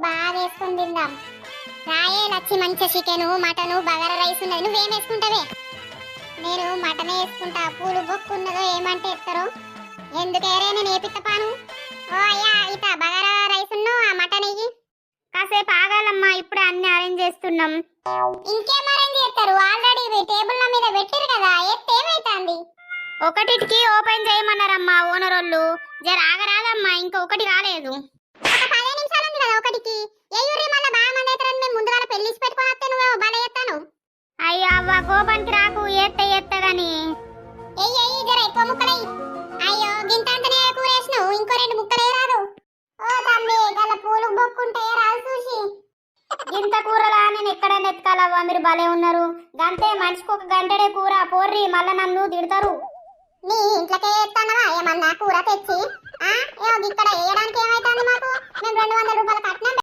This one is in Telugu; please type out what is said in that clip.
బాగా వేసుకుని తిందాం. రాయే లచ్చి మంచి చికెను మటను బగారా రైస్ ఉన్నది. నువ్వేం వేసుకుంటావే? నేను మటనే వేసుకుంటా. పూలు బొక్కున్నదో ఏమంటే ఎత్తారు. ఎందుకేరే నేను ఏపిత్తపాను. ఓ అయ్యా ఇట బగారా రైస్ ఉన్ను ఆ మటన్ ఇయ్యి. కాసేపు ఆగాలమ్మా, ఇప్పుడే అన్ని అరేంజ్ చేస్తున్నాం. ఇంకేం అరేంజ్ చేస్తారు? ఆల్రెడీ టేబుల్ మీద పెట్టిరు కదా, ఎత్తే ఏమైతుంది? ఒకటికి ఓపెన్ చేయమన్నారమ్మా ఓనర్ వాళ్ళు. జర ఆగరాదమ్మా, ఇంకా ఒకటి కాలేదు. ఒక 10 నిమిషాలు ఉంది కదా ఒకటికి. ఏయూరి మళ్ళా బాగా మంది అవుతారని మేము ముందుగా పెళ్లిసి పెట్టుకొని వస్తే నువ్వు బల ఎత్తాను. అయ్యో అవ్వ, కోపానికి రాకు, ఎత్త గాని. ఎయ్యి జర ఎక్కువ ముక్కలయ్యి. అయ్యో గింతంతనే కూరేసినావు, ఇంకో 2 ముక్కలే రాదు. ఓ తమ్మి గల పూలు బొక్కుంటే రాదు చూసి. ఇంత కూరలా నేను ఎక్కడైనా ఎత్తుకాలవ్వా, మీరు భలే ఉన్నారు. గంతే, మనిషికి ఒక గంటడే కూర పోర్రి, మళ్ళా నన్ను తిడతారు. నీ ఇంట్లోకే ఎత్తానవా ఏమన్నా కూర తెచ్చి? ఏమో ఇక్కడ వేయడానికి ఏమైతుంది మాకు? మేము 200 రూపాయలు కట్టినాం.